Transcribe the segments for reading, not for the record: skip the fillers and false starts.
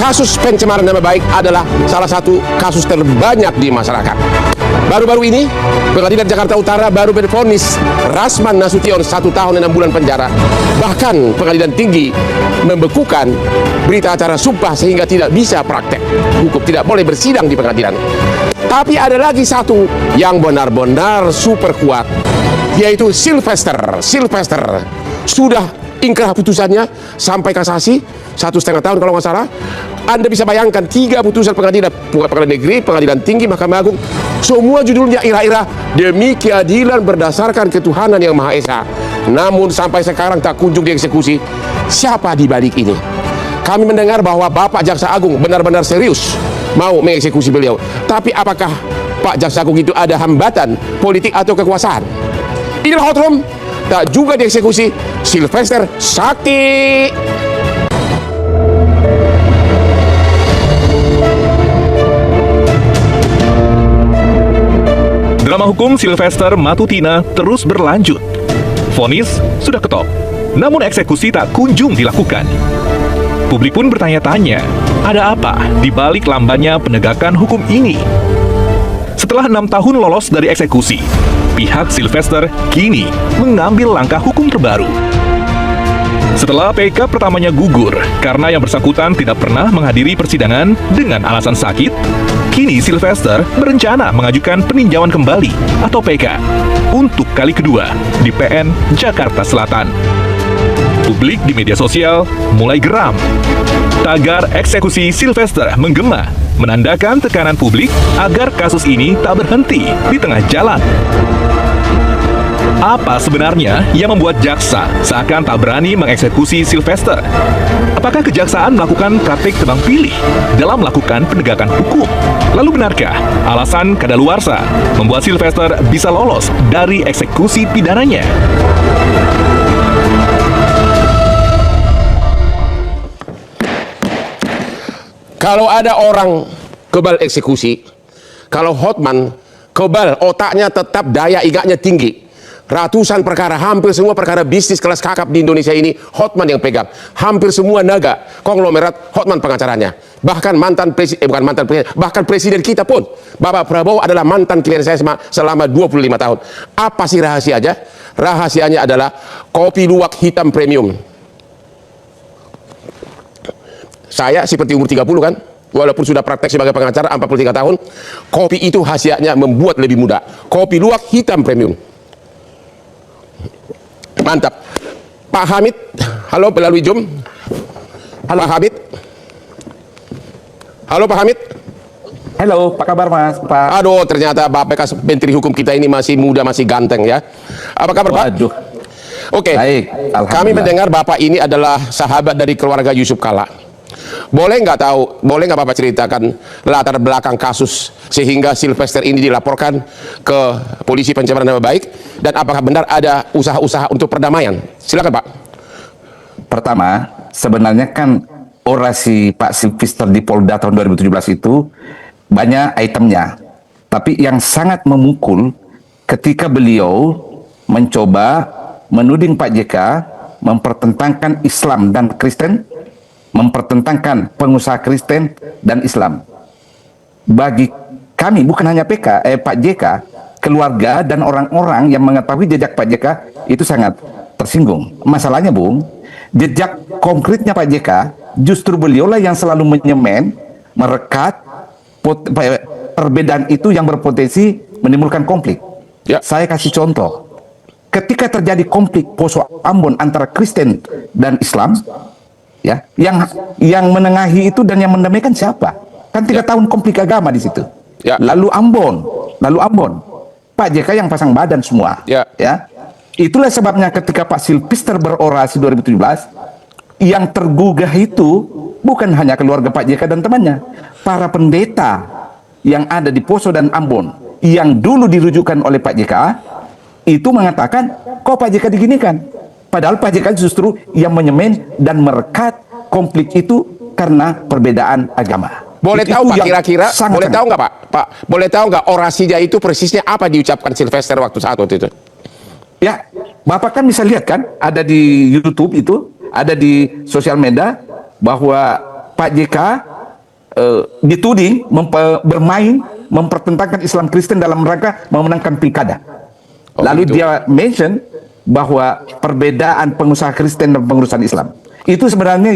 Kasus pencemaran nama baik adalah salah satu kasus terbanyak di masyarakat. Baru-baru ini, Pengadilan Jakarta Utara baru bervonis Rasman Nasution 1 tahun 6 bulan penjara. Bahkan Pengadilan Tinggi membekukan berita acara sumpah sehingga tidak bisa praktek hukum, tidak boleh bersidang di pengadilan. Tapi ada lagi satu yang benar-benar super kuat, yaitu Sylvester. Sudah ingkrah putusannya sampai kasasi 1,5 tahun kalau nggak salah. Anda bisa bayangkan 3 putusan pengadilan negeri, pengadilan tinggi, Mahkamah Agung, semua judulnya ira-ira demi keadilan berdasarkan ketuhanan yang Maha Esa. Namun sampai sekarang tak kunjung dieksekusi. Siapa di balik ini? Kami mendengar bahwa Bapak Jaksa Agung benar-benar serius mau mengeksekusi beliau. Tapi apakah Pak Jaksa Agung itu ada hambatan politik atau kekuasaan? Inilah Hot Room. Tak juga dieksekusi Sylvester Saki. Drama hukum Sylvester Matutina terus berlanjut. Vonis sudah ketok, namun eksekusi tak kunjung dilakukan. Publik pun bertanya-tanya, ada apa di balik lambannya penegakan hukum ini? Setelah 6 tahun lolos dari eksekusi, pihak Sylvester kini mengambil langkah hukum terbaru. Setelah PK pertamanya gugur karena yang bersangkutan tidak pernah menghadiri persidangan dengan alasan sakit, kini Sylvester berencana mengajukan peninjauan kembali atau PK untuk kali kedua di PN Jakarta Selatan. Publik di media sosial mulai geram. Tagar eksekusi Sylvester menggema, menandakan tekanan publik agar kasus ini tak berhenti di tengah jalan. Apa sebenarnya yang membuat jaksa seakan tak berani mengeksekusi Sylvester? Apakah kejaksaan melakukan praktik tebang pilih dalam melakukan penegakan hukum? Lalu benarkah alasan kadaluarsa membuat Sylvester bisa lolos dari eksekusi pidananya? Kalau ada orang kebal eksekusi, kalau Hotman kebal, otaknya tetap daya ingatnya tinggi. Ratusan perkara, hampir semua perkara bisnis kelas kakap di Indonesia ini Hotman yang pegang. Hampir semua naga konglomerat Hotman pengacaranya. Bahkan bahkan presiden kita pun, Bapak Prabowo adalah mantan klien saya selama 25 tahun. Apa sih rahasianya? Rahasianya adalah kopi luwak hitam premium. Saya seperti umur 30 kan, walaupun sudah praktek sebagai pengacara 43 tahun, kopi itu khasiatnya membuat lebih muda. Kopi luwak hitam premium. Mantap. Pak Hamid, halo melalui Zoom. Halo Pak Hamid. Halo Pak Hamid. Halo, apa kabar Mas? Pak. Aduh, ternyata Bapak bekas Menteri Hukum kita ini masih muda, masih ganteng ya. Apa kabar Pak? Waduh. Oke. Baik, Kami alhamdulillah. mendengar Bapak ini adalah sahabat dari keluarga Yusuf Kalla. Boleh nggak Bapak ceritakan latar belakang kasus sehingga Sylvester ini dilaporkan ke polisi pencemaran nama baik, dan apakah benar ada usaha-usaha untuk perdamaian? Silakan Pak. Pertama, sebenarnya kan orasi Pak Sylvester di Polda tahun 2017 itu banyak itemnya. Tapi yang sangat memukul ketika beliau mencoba menuding Pak JK mempertentangkan Islam dan Kristen, mempertentangkan pengusaha Kristen dan Islam. Bagi kami, bukan hanya Pak JK, keluarga dan orang-orang yang mengetahui jejak Pak JK itu sangat tersinggung. Masalahnya, Bung, jejak konkretnya Pak JK, justru beliaulah yang selalu menyemen, merekat perbedaan itu yang berpotensi menimbulkan konflik. Ya. Saya kasih contoh. Ketika terjadi konflik Poso Ambon antara Kristen dan Islam, ya, yang menengahi itu dan yang mendamaikan siapa? Kan 3 tahun konflik agama di situ. Ya. Lalu Ambon, Pak JK yang pasang badan semua. Ya. Ya. Itulah sebabnya ketika Pak Sylvester berorasi 2017, yang tergugah itu bukan hanya keluarga Pak JK dan temannya, para pendeta yang ada di Poso dan Ambon yang dulu dirujukan oleh Pak JK itu mengatakan, kok Pak JK diginikan? Padahal Pak JK justru yang menyemen dan merekat konflik itu karena perbedaan agama. Boleh Itu tahu Pak yang kira-kira? sangat- Boleh tahu nggak Pak? Boleh tahu nggak orasinya itu persisnya apa diucapkan Sylvester waktu itu? Ya, Bapak kan bisa lihat kan, ada di YouTube itu, ada di sosial media bahwa Pak JK dituding bermain mempertentangkan Islam Kristen dalam rangka memenangkan pilkada. Oh, Lalu gitu. dia mention bahwa perbedaan pengusaha Kristen dan pengurusan Islam itu sebenarnya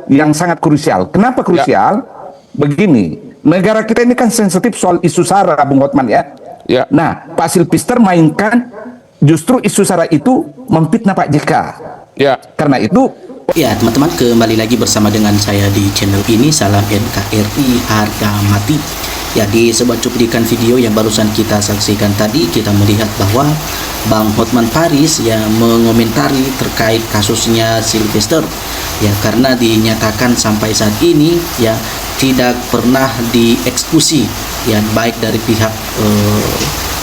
yang sangat krusial. Kenapa krusial? Begini, negara kita ini kan sensitif soal isu sara, Bung Hotman ya. Ya. Nah, Pak Silvester mainkan justru isu sara itu memfitnah Pak JK. Ya. Karena itu Ya, teman-teman, kembali lagi bersama dengan saya di channel ini. Salam NKRI harga mati. Ya, di sebuah cuplikan video yang barusan kita saksikan tadi, kita melihat bahwa Bang Hotman Paris yang mengomentari terkait kasusnya Sylvester. Ya, karena dinyatakan sampai saat ini ya tidak pernah dieksekusi, ya baik dari pihak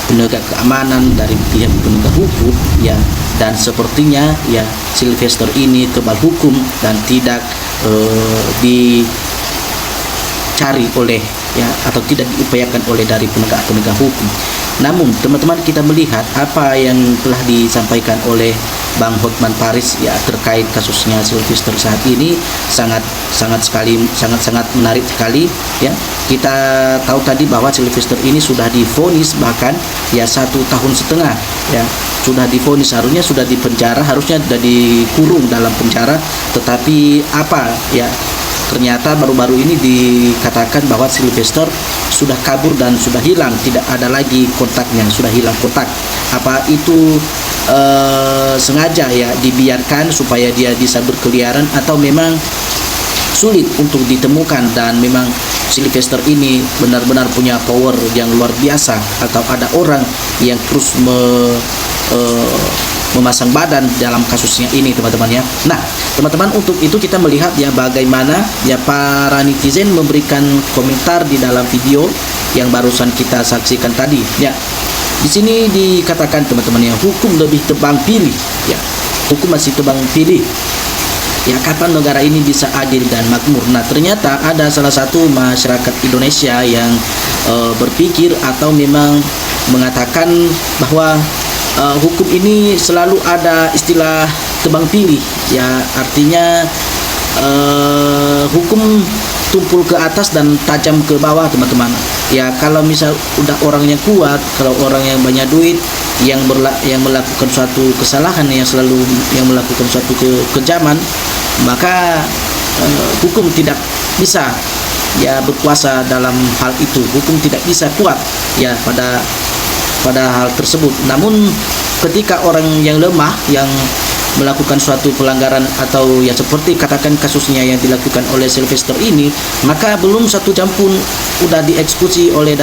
penegak keamanan, dari pihak penegak hukum ya, dan sepertinya ya Sylvester ini kebal hukum dan tidak dicari oleh ya atau tidak diupayakan oleh dari penegak hukum. Namun teman-teman, kita melihat apa yang telah disampaikan oleh Bang Hotman Paris ya terkait kasusnya Sylvester saat ini sangat menarik sekali ya. Kita tahu tadi bahwa Sylvester ini sudah divonis bahkan ya 1,5 tahun ya, sudah divonis, harusnya sudah dipenjara, harusnya sudah dikurung dalam penjara, tetapi apa ya, ternyata baru-baru ini dikatakan bahwa Sylvester sudah kabur dan sudah hilang, tidak ada lagi kontaknya, sudah hilang kontak. Apa itu sengaja ya dibiarkan supaya dia bisa berkeliaran, atau memang sulit untuk ditemukan dan memang Sylvester ini benar-benar punya power yang luar biasa, atau ada orang yang terus memasang badan dalam kasusnya ini, teman-teman ya. Nah, teman-teman, untuk itu kita melihat ya bagaimana ya para netizen memberikan komentar di dalam video yang barusan kita saksikan tadi ya. Di sini dikatakan, teman-teman ya, hukum lebih tebang pilih ya. Hukum masih tebang pilih. Ya, kapan negara ini bisa adil dan makmur? Nah, ternyata ada salah satu masyarakat Indonesia yang berpikir atau memang mengatakan bahwa hukum ini selalu ada istilah tebang pilih ya, artinya hukum tumpul ke atas dan tajam ke bawah, teman-teman ya. Kalau misal udah orangnya kuat, kalau orang yang banyak duit, yang melakukan suatu kesalahan, yang melakukan suatu kekejaman, maka hukum tidak bisa ya berkuasa dalam hal itu. Hukum tidak bisa kuat ya pada hal tersebut. Namun ketika orang yang lemah yang melakukan suatu pelanggaran, atau ya seperti katakan kasusnya yang dilakukan oleh Sylvester ini, maka belum 1 jam pun udah dieksekusi oleh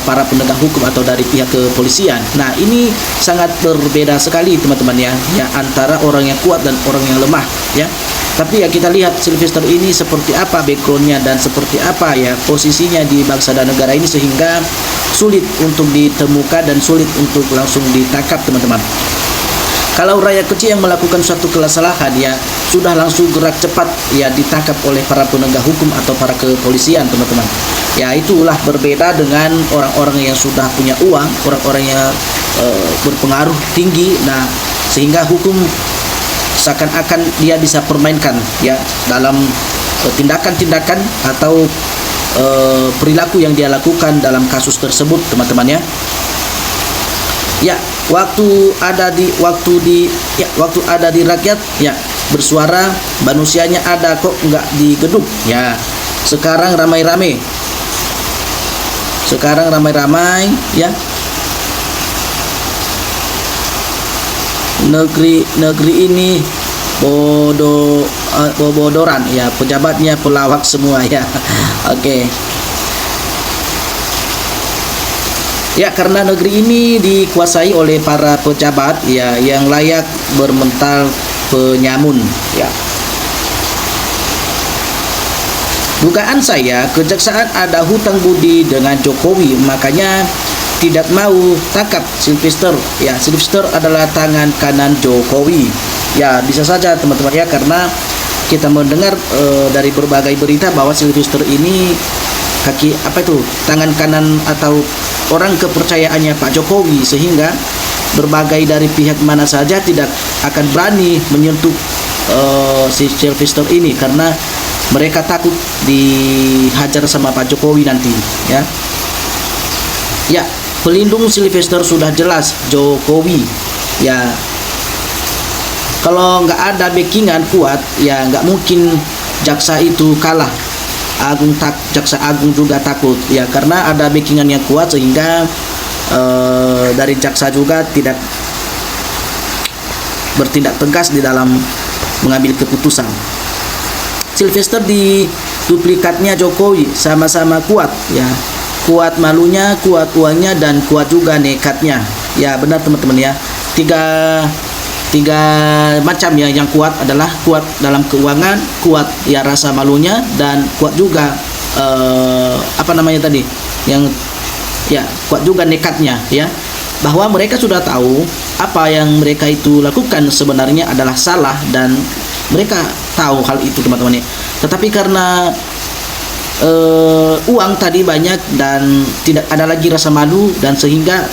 para penegak hukum atau dari pihak kepolisian. Nah, ini sangat berbeda sekali, teman-teman ya, antara orang yang kuat dan orang yang lemah ya. Tapi ya kita lihat Sylvester ini seperti apa backgroundnya dan seperti apa ya posisinya di bangsa dan negara ini, sehingga sulit untuk ditemukan dan sulit untuk langsung ditangkap, teman-teman. Kalau rakyat kecil yang melakukan suatu kesalahan ya sudah langsung gerak cepat ya ditangkap oleh para penegak hukum atau para kepolisian, teman-teman. Ya, itulah berbeda dengan orang-orang yang sudah punya uang, orang-orang yang berpengaruh tinggi. Nah, sehingga hukum seakan-akan dia bisa permainkan ya dalam tindakan-tindakan atau perilaku yang dia lakukan dalam kasus tersebut, teman-teman ya. Ya, waktu ada di rakyat ya bersuara, manusianya ada kok nggak di gedung ya. Sekarang ramai-ramai ya. Negeri ini bodoran ya, pejabatnya pelawak semua ya. Oke. Ya, karena negeri ini dikuasai oleh para pejabat ya yang layak bermental penyamun ya. Dugaan saya, kejaksaan ada hutang budi dengan Jokowi, makanya tidak mau tangkap Sylvester ya. Sylvester adalah tangan kanan Jokowi ya, bisa saja, teman-teman ya, karena kita mendengar dari berbagai berita bahwa Sylvester ini tangan kanan atau orang kepercayaannya Pak Jokowi, sehingga berbagai dari pihak mana saja tidak akan berani menyentuh si Sylvester ini, karena mereka takut dihajar sama Pak Jokowi nanti, ya. Ya, pelindung Sylvester sudah jelas Jokowi, ya. Kalau nggak ada backingan kuat, ya nggak mungkin jaksa itu kalah. Jaksa agung juga takut, ya, karena ada backingan yang kuat sehingga dari jaksa juga tidak bertindak tegas di dalam mengambil keputusan. Sylvester di duplikatnya Jokowi sama-sama kuat, ya, kuat malunya, kuat uangnya, dan kuat juga nekatnya. Ya benar teman-teman, ya, tiga macam, ya. Yang kuat adalah kuat dalam keuangan, kuat ya rasa malunya, dan kuat juga apa namanya tadi, yang ya kuat juga nekatnya, ya, bahwa mereka sudah tahu apa yang mereka itu lakukan sebenarnya adalah salah, dan mereka tahu hal itu teman-teman, ya. Tetapi karena uang tadi banyak dan tidak ada lagi rasa malu, dan sehingga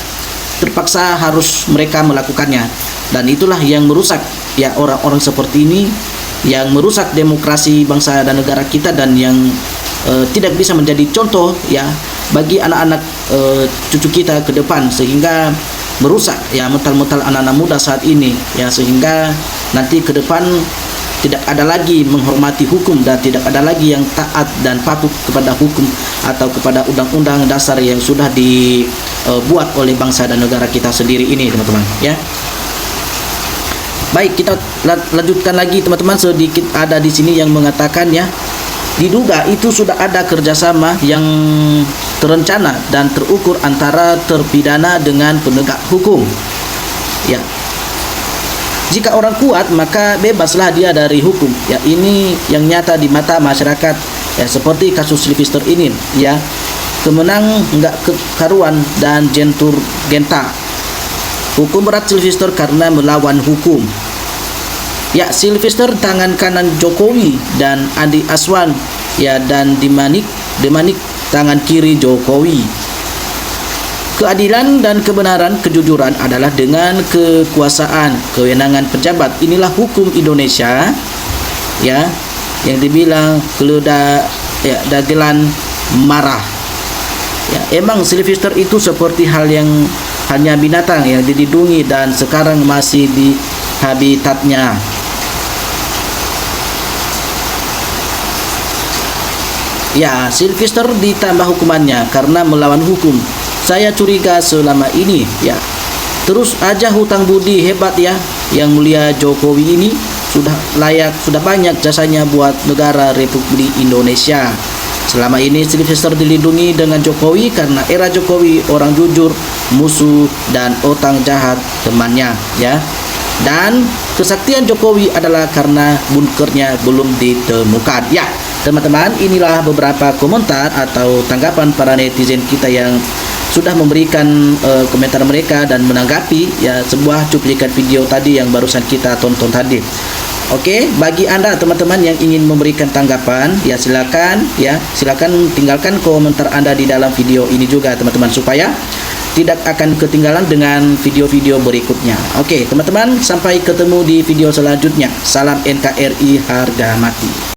terpaksa harus mereka melakukannya, dan itulah yang merusak, ya, orang-orang seperti ini yang merusak demokrasi bangsa dan negara kita, dan yang tidak bisa menjadi contoh, ya, bagi anak-anak cucu kita ke depan, sehingga merusak, ya, mental-mental anak-anak muda saat ini, ya, sehingga nanti ke depan tidak ada lagi menghormati hukum, dan tidak ada lagi yang taat dan patuh kepada hukum atau kepada undang-undang dasar yang sudah dibuat oleh bangsa dan negara kita sendiri ini, teman-teman, ya. Baik, kita lanjutkan lagi teman-teman. Sedikit ada di sini yang mengatakan, ya, diduga itu sudah ada kerjasama yang terencana dan terukur antara terpidana dengan penegak hukum, ya. Jika orang kuat maka bebaslah dia dari hukum, ya. Ini yang nyata di mata masyarakat, ya, seperti kasus Sylvester ini, ya. Kemenang enggak karuan dan jentur genta. Hukum berat Sylvester karena melawan hukum. Ya, Sylvester tangan kanan Jokowi dan Andi Aswan, ya, dan Demanik tangan kiri Jokowi. Keadilan dan kebenaran, kejujuran adalah dengan kekuasaan, kewenangan pejabat. Inilah hukum Indonesia, ya, yang dibilang ya, dagelan marah. Ya, emang Sylvester itu seperti hal yang hanya binatang yang dilindungi dan sekarang masih di habitatnya. Ya, Sylvester ditambah hukumannya karena melawan hukum. Saya curiga selama ini, ya. Terus aja hutang budi hebat, ya. Yang mulia Jokowi ini sudah banyak jasanya buat negara Republik Indonesia. Selama ini Sylvester dilindungi dengan Jokowi karena era Jokowi orang jujur, musuh, dan otang jahat temannya, ya. Dan kesaktian Jokowi adalah karena bunkernya belum ditemukan. Ya, teman-teman, inilah beberapa komentar atau tanggapan para netizen kita yang sudah memberikan komentar mereka dan menanggapi, ya, sebuah cuplikan video tadi yang barusan kita tonton tadi. Oke, bagi Anda teman-teman yang ingin memberikan tanggapan, ya, silakan tinggalkan komentar Anda di dalam video ini juga, teman-teman, supaya tidak akan ketinggalan dengan video-video berikutnya. Oke, teman-teman, sampai ketemu di video selanjutnya. Salam NKRI harga mati.